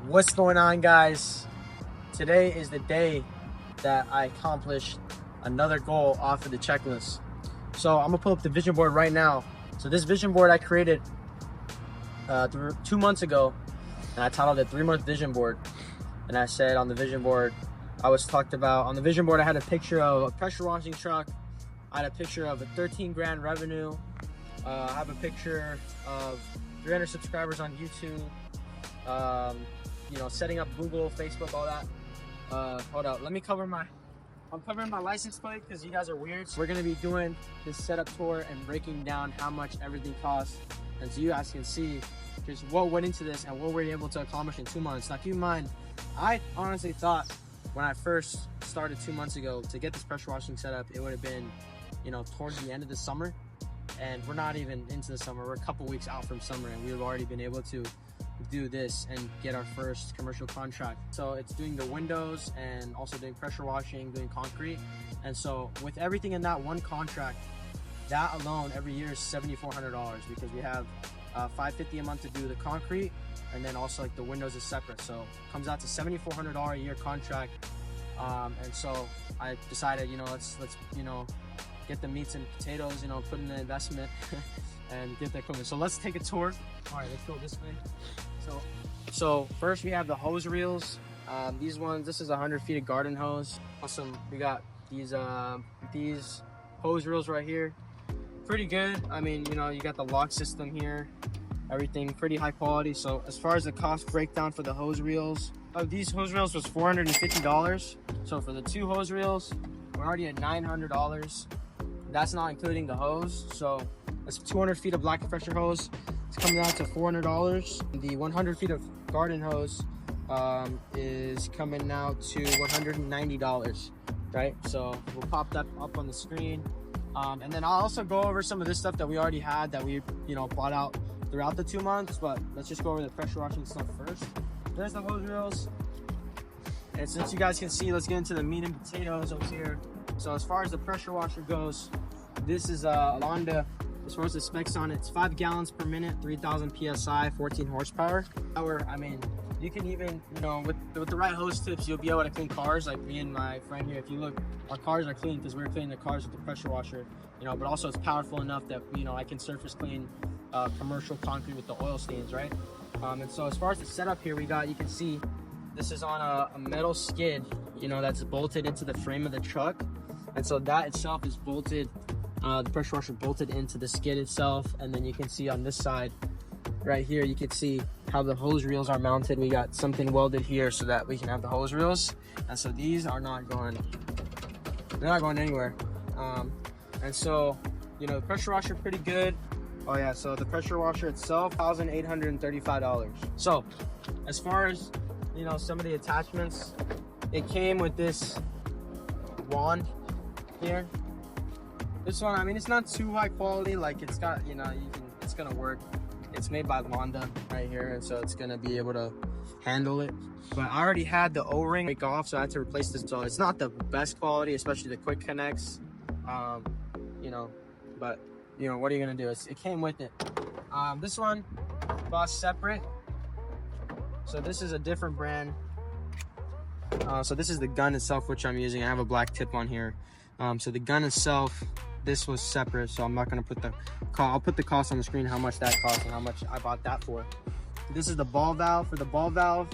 What's going on, guys? Today is the day that I accomplished another goal off of the checklist. So I'm gonna pull up the vision board right now. So this vision board I created 2 months ago, and I titled it 3-month vision board. And I said on the vision board, on the vision board I had a picture of a pressure washing truck. I had a picture of a 13 grand revenue. I have a picture of 300 subscribers on YouTube. Setting up Google, Facebook, all that. Hold up, I'm covering my license plate because you guys are weird. So we're gonna be doing this setup tour and breaking down how much everything costs, and so you guys can see just what went into this and what we're able to accomplish in 2 months. Now keep in mind, I honestly thought when I first started 2 months ago to get this pressure washing setup, it would have been, towards the end of the summer, and we're not even into the summer. We're a couple weeks out from summer, and we've already been able to do this and get our first commercial contract. So it's doing the windows and also doing pressure washing, doing concrete. And so with everything in that one contract, that alone every year is $7,400, because we have $550 a month to do the concrete, and then also like the windows is separate. So it comes out to $7,400 a year contract. And so I decided, let's get the meats and potatoes, put in the investment and get the equipment. So let's take a tour. All right, let's go this way. So first we have the hose reels. This is 100 feet of garden hose. Awesome. We got these hose reels right here. Pretty good. I mean, you got the lock system here. Everything pretty high quality. So as far as the cost breakdown for the hose reels, these hose reels was $450. So for the 2 hose reels, we're already at $900. That's not including the hose. So that's 200 feet of black pressure hose. It's coming out to $400. The 100 feet of garden hose is coming out to $190, right? So we'll pop that up on the screen. And then I'll also go over some of this stuff that we already had that we, bought out throughout the 2 months, but let's just go over the pressure washing stuff first. There's the hose reels. And since you guys can see, let's get into the meat and potatoes over here. So as far as the pressure washer goes, this is a Londa. As far as the specs on it, it's 5 gallons per minute, 3,000 PSI, 14 horsepower. I mean, you can even, with the right hose tips, you'll be able to clean cars. Like me and my friend here, if you look, our cars are clean because we're cleaning the cars with the pressure washer, but also it's powerful enough that, I can surface clean commercial concrete with the oil stains, right? And so as far as the setup here, you can see this is on a metal skid, that's bolted into the frame of the truck. And so that itself is bolted. The pressure washer bolted into the skid itself, and then you can see on this side right here, you can see how the hose reels are mounted. We got something welded here so that we can have the hose reels, and so these are not going anywhere. And so the pressure washer pretty good. Oh yeah, so the pressure washer itself, $1,835. So as far as some of the attachments, it came with this wand here. This one, I mean, it's not too high quality. Like it's got, it's gonna work. It's made by Londa right here, and so it's gonna be able to handle it. But I already had the O-ring break off, so I had to replace this. So it's not the best quality, especially the quick connects. But what are you gonna do? It came with it. This one bought separate. So this is a different brand. So this is the gun itself, which I'm using. I have a black tip on here. So the gun itself, this was separate, so I'm not gonna put I'll put the cost on the screen, how much that cost and how much I bought that for. This is the ball valve. For the ball valve,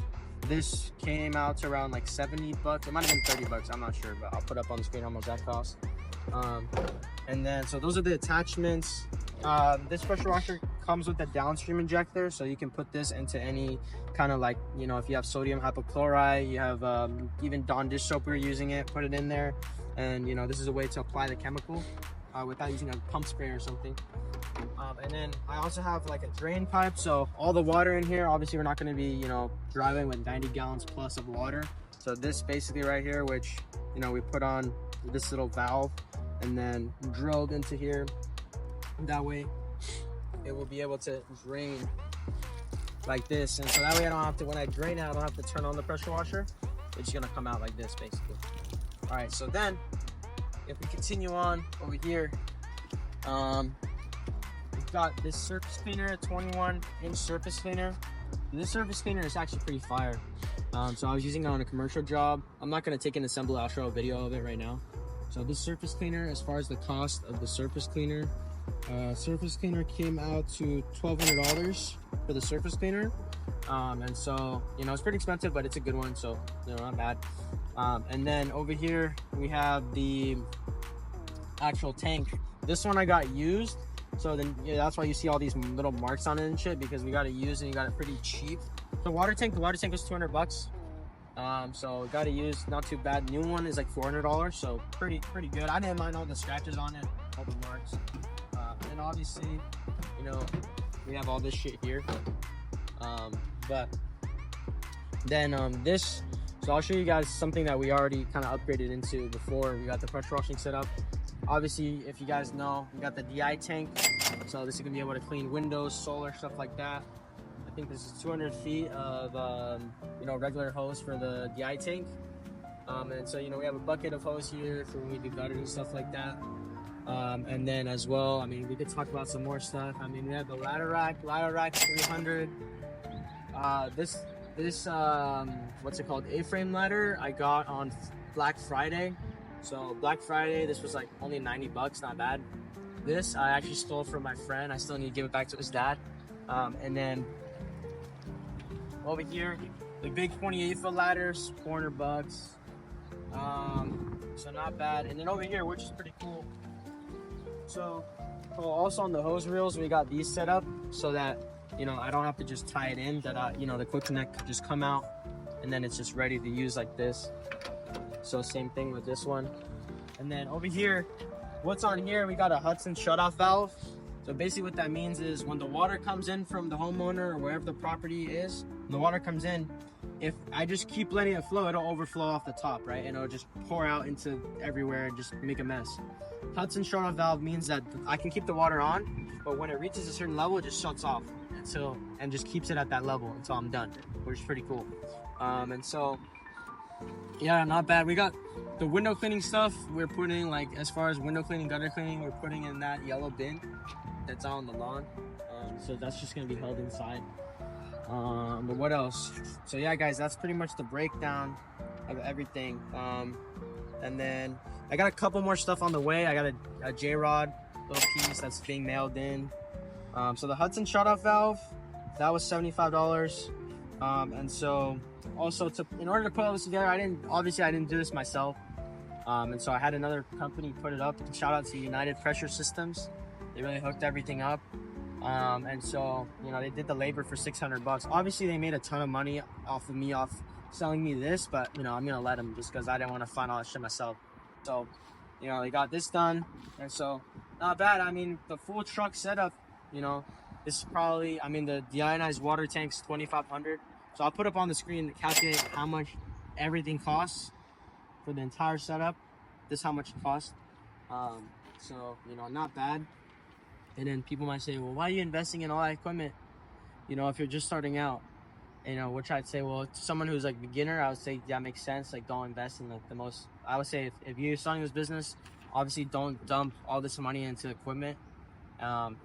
this came out to around like 70 bucks. It might have been 30 bucks, I'm not sure, but I'll put up on the screen how much that cost. And then, so those are the attachments. This pressure washer comes with a downstream injector, so you can put this into any kind of like, if you have sodium hypochlorite, you have even Dawn dish soap, we're using it, put it in there. And this is a way to apply the chemical without using a pump spray or something. And then I also have like a drain pipe, so all the water in here, obviously we're not going to be driving with 90 gallons plus of water. So this basically right here, which we put on this little valve and then drilled into here, that way it will be able to drain like this. And so that way I don't have to, when I drain it, I don't have to turn on the pressure washer. It's gonna come out like this basically. All right, so then if we continue on over here, we've got this surface cleaner, a 21-inch surface cleaner. This surface cleaner is actually pretty fire. So I was using it on a commercial job. I'm not gonna take an assembly, I'll show a video of it right now. So this surface cleaner, as far as the cost of the surface cleaner came out to $1,200 for the surface cleaner. And so, you know, it's pretty expensive, but it's a good one, so, you know, not bad. And then over here, we have the actual tank. This one I got used, so then that's why you see all these little marks on it and shit, because we got it used and you got it pretty cheap. The water tank was 200 bucks. So got it used, not too bad. New one is like $400, so pretty good. I didn't mind all the scratches on it, all the marks. And obviously, you know, we have all this shit here. But then this, so I'll show you guys something that we already kind of upgraded into before. We got the pressure washing set up. Obviously, if you guys know, we got the DI tank, so this is gonna be able to clean windows, solar, stuff like that. I think this is 200 feet of you know, regular hose for the DI tank. And so, you know, we have a bucket of hose here for when we do gutters and stuff like that. And then as well, I mean, we could talk about some more stuff. I mean, we have the ladder rack 300. This what's it called, A-frame ladder I got on Black Friday. So Black Friday, this was like only 90 bucks, not bad. This I actually stole from my friend. I still need to give it back to his dad. And then over here, the big 28-foot ladders, 400 bucks. So not bad. And then over here, which is pretty cool. So also on the hose reels, we got these set up so that, you know, I don't have to just tie it in, that you know, the quick connect could just come out and then it's just ready to use like this. So same thing with this one. And then over here, what's on here, we got a Hudson shutoff valve. So basically what that means is when the water comes in from the homeowner or wherever the property is, when the water comes in, if I just keep letting it flow, it'll overflow off the top, right? And it'll just pour out into everywhere and just make a mess. Hudson shutoff valve means that I can keep the water on, but when it reaches a certain level, it just shuts off and just keeps it at that level until I'm done, which is pretty cool. And so, yeah, not bad. We got the window cleaning stuff. We're putting, like, as far as window cleaning, gutter cleaning, we're putting in that yellow bin that's out on the lawn. So that's just gonna be held inside. But what else? So yeah, guys, that's pretty much the breakdown of everything. And then I got a couple more stuff on the way. I got a J-Rod little piece that's being mailed in. So the Hudson shutoff valve, that was $75. And so also in order to put all this together, I didn't do this myself. And so I had another company put it up. Shout out to United Pressure Systems. They really hooked everything up. And so, you know, they did the labor for 600 bucks. Obviously they made a ton of money off selling me this, but you know, I'm gonna let them just because I didn't want to find all that shit myself. So, you know, they got this done, and so not bad. I mean, the full truck setup, you know, this is probably, I mean, the deionized water tank's 2,500. So I'll put up on the screen to calculate how much everything costs for the entire setup. This is how much it costs. So, you know, not bad. And then people might say, well, why are you investing in all that equipment? You know, if you're just starting out, you know, which I'd say, well, to someone who's like beginner, I would say, yeah, makes sense. Like, don't invest in like the most, I would say if you're starting this business, obviously don't dump all this money into equipment.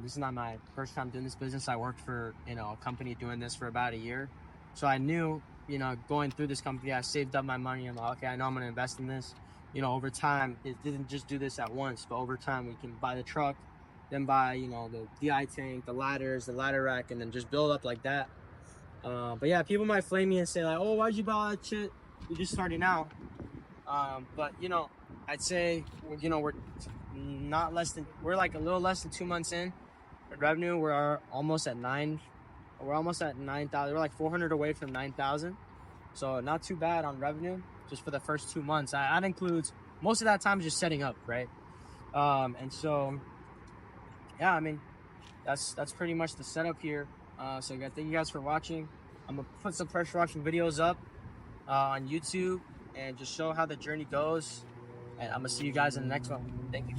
This is not my first time doing this business. I worked for, you know, a company doing this for about a year. So I knew, you know, going through this company, I saved up my money. I'm like, okay, I know I'm going to invest in this. You know, over time, it didn't just do this at once, but over time we can buy the truck, then buy, you know, the DI tank, the ladders, the ladder rack, and then just build up like that. But yeah, people might flame me and say like, oh, why'd you buy all that shit? You're just starting out. But you know, I'd say, you know, we're like a little less than 2 months in. Revenue, we're almost at 9,000. We're like 400 away from 9,000. So not too bad on revenue, just for the first 2 months. That includes most of that time is just setting up, right? And so, yeah, I mean, that's pretty much the setup here. So thank you guys for watching. I'm gonna put some pressure washing videos up on YouTube and just show how the journey goes. And I'm gonna see you guys in the next one. Thank you.